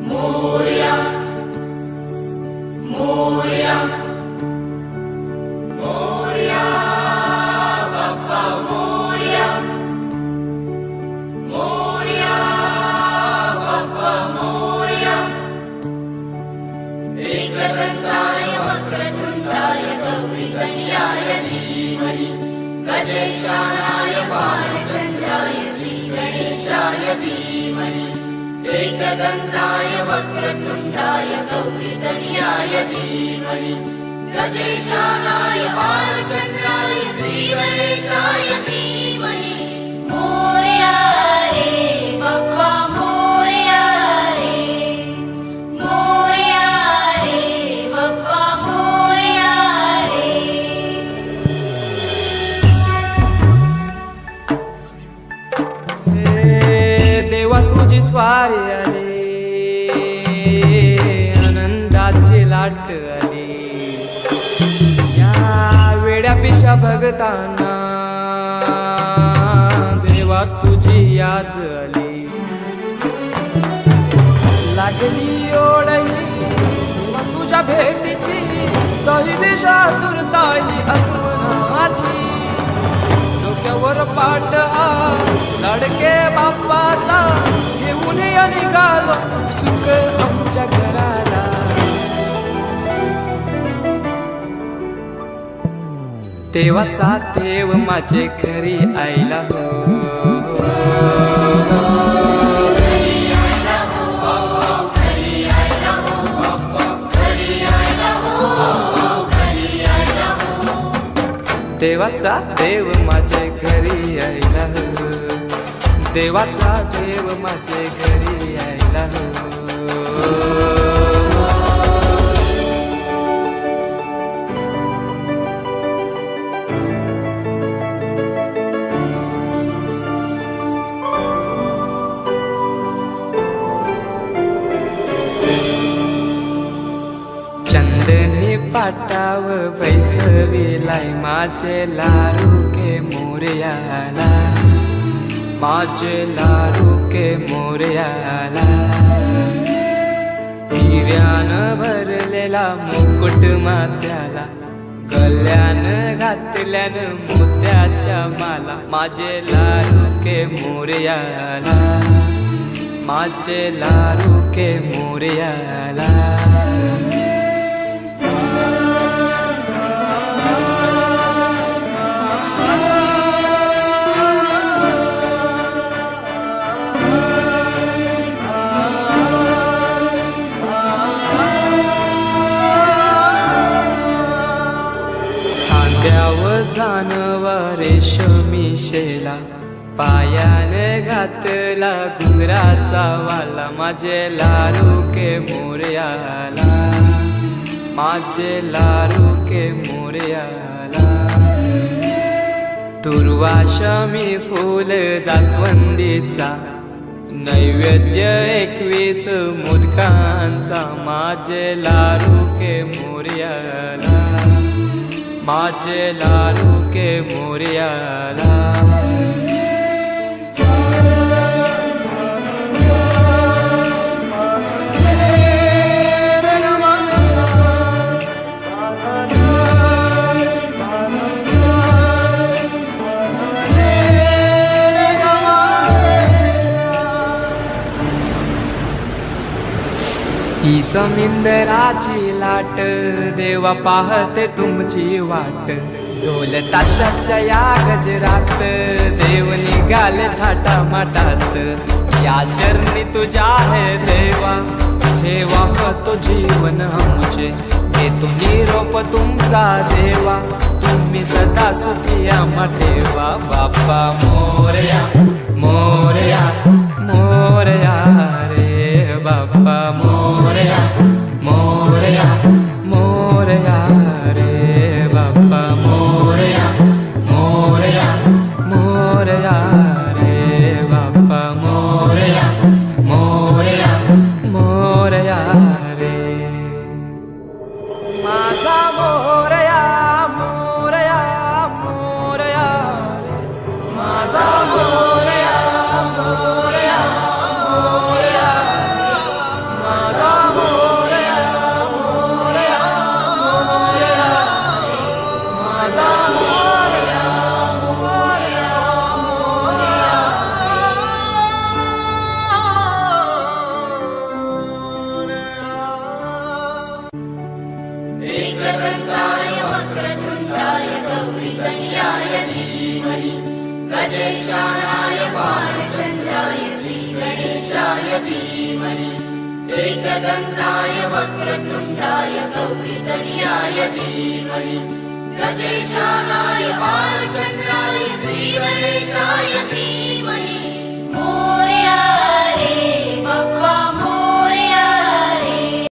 मोरया मोरया मोरया बाप्पा मोरया मोरया बाप्पा मोरया एकदंताय वक्रतुंडाय गौरीकन्याय धीमहि गजेशानाय बालचन्द्राय श्रीगणेशाय धीमहि एकदंताय वक्रतुंडाय गौरीकन्याय धीमहि गजेशानाय बालचन्द्राय श्रीगणेशाय धीमहि मोरया रे बाप्पा मोरया रे मोरया रे बाप्पा मोरया रे। देवा तुझी स्वारी आली आनंदाची लाट आली या वेड्या पिशा भगतांना देवा तुझी याद आली लागली ओढही तुझ्या भेटीची दही दिशा तुरताई आगमनाची डोक्यावर पाट लाडके बाप्पाचा घेऊन निघालो सुख आमच्या घराला देवाचा देव माझे घरी आयला हो देवाचा देव माझे घरी आयला हो देवाचा देव माझे घरी आयला हो। चंदनी पाटाव बैसविलाय माझे लारू के मोरयाला माझे लारू के मोरयाला हिऱ्यान भरलेला मुकुट मात्याला गल्यान घातल्यान मोत्याच्या माला माझे लारू के मोरयाला माझे लारू के मोरयाला। जानवा रेशमी शेला पायाने घातला घुंगराचा वाला माझे लारू के मोरयाला माझे लारू के मोरयाला। दुर्वाशमी फूल जास्वंदीचा नैवेद्य 21 मोदकांचा माझे लारू के मोरयाला माझे लारू के मोरयाला। ही समिंदराची लाट देवा पाहते तुमची वाट ढोल ताशाच्या या गजरात देव निघाले थाटा माटात या चरणी तुझ्या है देवा ठेवा तो जीवन आमचे घेतो निरोप तुमचा देवा तुम्ही सदा सुखी आम्हा ठेवा बाप्पा मोरया मोरया मोरया रे बाप्पा मोरया मोरया मोरया रे बाप्पा मोरया मोरया मोरया रे बाप्पा मोरया मोरया मोरया रे माझा मोरया मोरया मोरया रे माझा धीमहि गजेशानाय बालचन्द्राय श्रीगणेशाय धीमहि एकदन्ताय वक्रतुण्डाय गौरीतनयाय धीमहि गजेशानाय बालचन्द्राय श्रीगणेशाय धीमहि